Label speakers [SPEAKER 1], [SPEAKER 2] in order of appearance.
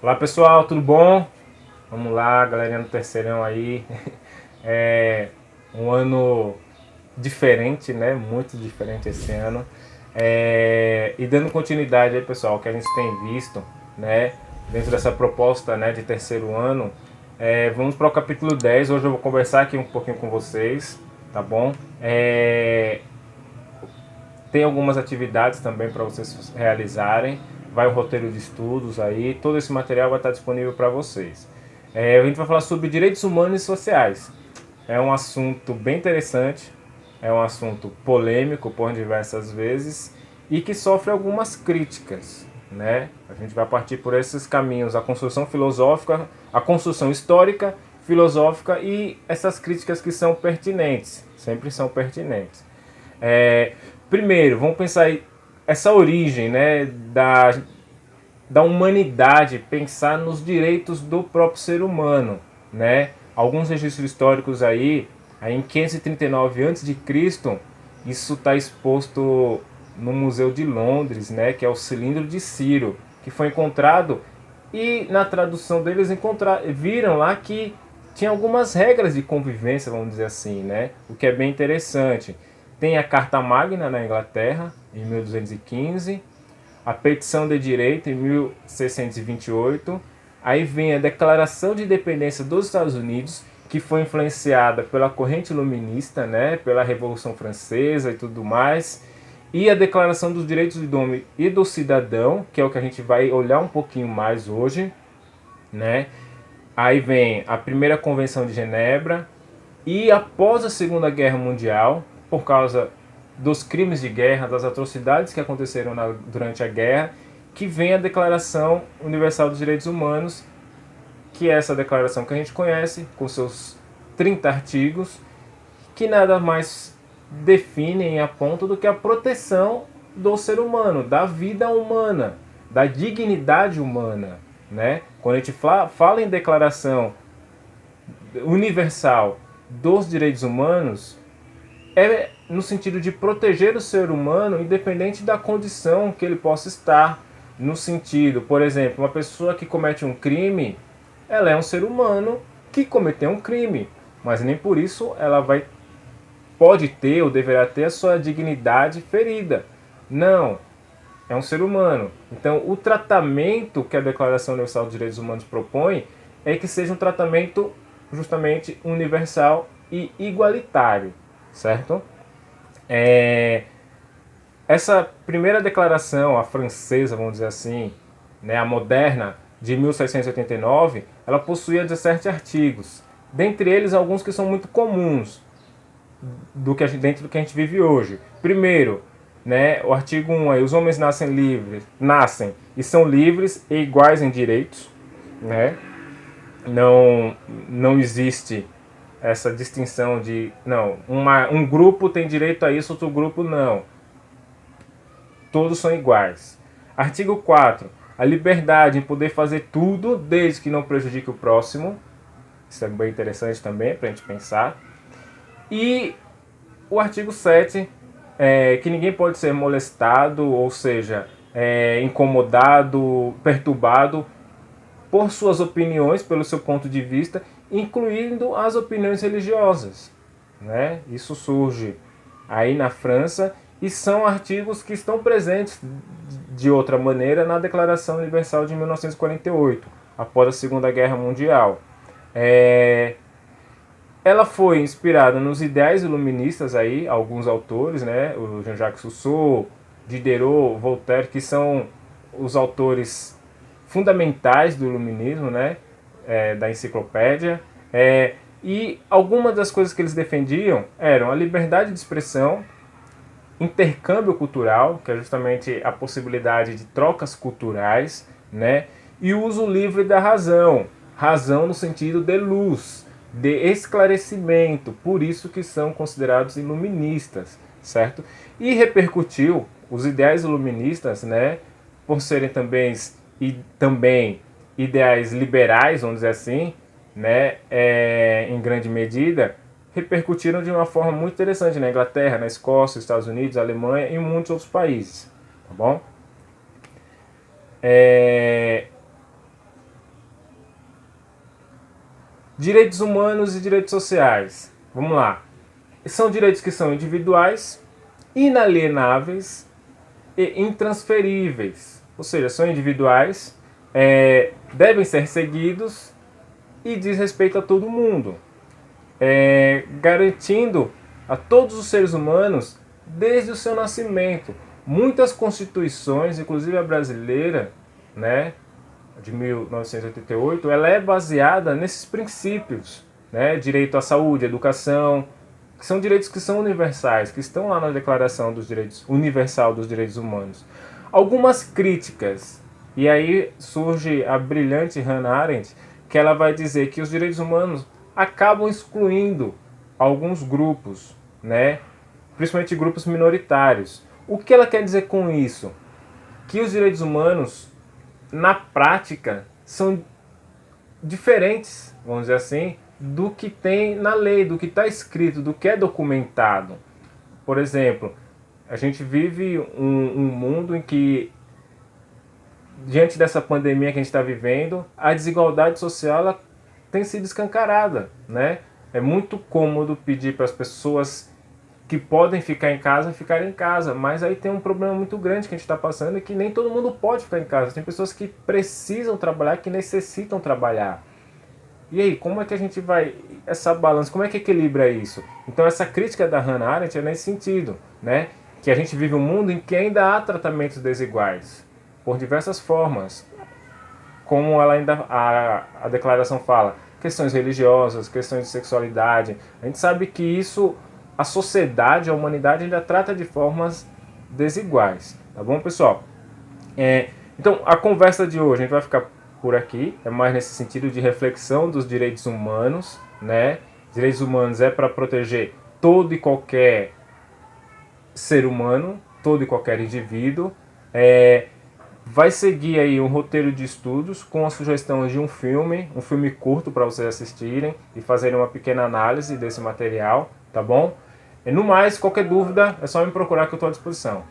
[SPEAKER 1] Olá pessoal, tudo bom? Vamos lá, galerinha do terceirão aí. É um ano diferente, né? Muito diferente esse ano. E dando continuidade aí, pessoal, que a gente tem visto, né? Dentro dessa proposta, né, de terceiro ano. Vamos para o capítulo 10. Hoje eu vou conversar aqui um pouquinho com vocês, tá bom? Tem algumas atividades também para vocês realizarem. Vai o roteiro de estudos aí. Todo esse material vai estar disponível para vocês. A gente vai falar sobre direitos humanos e sociais. É um assunto bem interessante. É um assunto polêmico por diversas vezes e que sofre algumas críticas, né? A gente vai partir por esses caminhos: a construção filosófica, a construção histórica, filosófica e essas críticas que são pertinentes, sempre são pertinentes. Primeiro, vamos pensar aí essa origem, né, da humanidade, pensar nos direitos do próprio ser humano, né? Alguns registros históricos aí em 539 a.C., isso está exposto no Museu de Londres, né, que é o cilindro de Ciro, que foi encontrado, e na tradução deles viram lá que tinha algumas regras de convivência, vamos dizer assim, né? O que é bem interessante. Tem a Carta Magna na Inglaterra, em 1215, a Petição de Direito, em 1628, aí vem a Declaração de Independência dos Estados Unidos, que foi influenciada pela corrente iluminista, né, pela Revolução Francesa e tudo mais, e a Declaração dos Direitos do Homem e do Cidadão, que é o que a gente vai olhar um pouquinho mais hoje, né? Aí vem a Primeira Convenção de Genebra, e após a Segunda Guerra Mundial, por causa dos crimes de guerra, das atrocidades que aconteceram durante a guerra, que vem a Declaração Universal dos Direitos Humanos, que é essa declaração que a gente conhece, com seus 30 artigos, que nada mais definem e apontam do que a proteção do ser humano, da vida humana, da dignidade humana, né? Quando a gente fala em Declaração Universal dos Direitos Humanos, é no sentido de proteger o ser humano independente da condição que ele possa estar. No sentido, por exemplo, uma pessoa que comete um crime, ela é um ser humano que cometeu um crime, mas nem por isso ela pode ter ou deverá ter a sua dignidade ferida. Não, é um ser humano. Então, o tratamento que a Declaração Universal dos Direitos Humanos propõe é que seja um tratamento justamente universal e igualitário, certo? Essa primeira declaração, a francesa, vamos dizer assim, né, a moderna, de 1689, ela possuía 17 artigos. Dentre eles, alguns que são muito comuns dentro do que a gente vive hoje. Primeiro, né, o artigo 1, aí, os homens nascem e são livres e iguais em direitos, né? Não existe essa distinção de um grupo tem direito a isso, outro grupo não. Todos são iguais. Artigo 4. A liberdade em poder fazer tudo desde que não prejudique o próximo. Isso é bem interessante também para a gente pensar. E o artigo 7, que ninguém pode ser molestado, ou seja, incomodado, perturbado por suas opiniões, pelo seu ponto de vista, incluindo as opiniões religiosas, né? Isso surge aí na França e são artigos que estão presentes de outra maneira na Declaração Universal de 1948, após a Segunda Guerra Mundial. Ela foi inspirada nos ideais iluministas aí, alguns autores, né? O Jean-Jacques Rousseau, Diderot, Voltaire, que são os autores fundamentais do iluminismo, né? Da enciclopédia. E algumas das coisas que eles defendiam eram a liberdade de expressão, intercâmbio cultural, que é justamente a possibilidade de trocas culturais, né? E o uso livre da razão, razão no sentido de luz, de esclarecimento, por isso que são considerados iluministas, certo? E repercutiu os ideais iluministas, né, por serem também ideais liberais, vamos dizer assim, né, em grande medida, repercutiram de uma forma muito interessante na Inglaterra, na Escócia, nos Estados Unidos, Alemanha e em muitos outros países, tá bom? Direitos humanos e direitos sociais. Vamos lá. São direitos que são individuais, inalienáveis e intransferíveis. Ou seja, são individuais, devem ser seguidos e diz respeito a todo mundo, garantindo a todos os seres humanos desde o seu nascimento. Muitas constituições, inclusive a brasileira, né, de 1988, ela é baseada nesses princípios, né, direito à saúde, educação, que são direitos que são universais, que estão lá na Declaração dos Direitos Universal dos Direitos Humanos. Algumas críticas, e aí surge a brilhante Hannah Arendt, que ela vai dizer que os direitos humanos acabam excluindo alguns grupos, né, principalmente grupos minoritários. O que ela quer dizer com isso? Que os direitos humanos, na prática, são diferentes, vamos dizer assim, do que tem na lei, do que está escrito, do que é documentado. Por exemplo, a gente vive um mundo em que, diante dessa pandemia que a gente está vivendo, a desigualdade social ela tem sido escancarada, né? É muito cômodo pedir para as pessoas que podem ficar em casa, mas aí tem um problema muito grande que a gente está passando, e que nem todo mundo pode ficar em casa. Tem pessoas que precisam trabalhar, que necessitam trabalhar. E aí, como é que a gente vai, essa balança, como é que equilibra isso? Então essa crítica da Hannah Arendt é nesse sentido, né? Que a gente vive um mundo em que ainda há tratamentos desiguais, por diversas formas. Como ela ainda, a declaração fala, questões religiosas, questões de sexualidade. A gente sabe que isso, a sociedade, a humanidade ainda trata de formas desiguais. Tá bom, pessoal? Então, a conversa de hoje, a gente vai ficar por aqui. É mais nesse sentido de reflexão dos direitos humanos, né? Direitos humanos é para proteger todo e qualquer ser humano, todo e qualquer indivíduo. Vai seguir aí um roteiro de estudos com a sugestão de um filme curto para vocês assistirem e fazerem uma pequena análise desse material, tá bom? E no mais, qualquer dúvida é só me procurar que eu estou à disposição.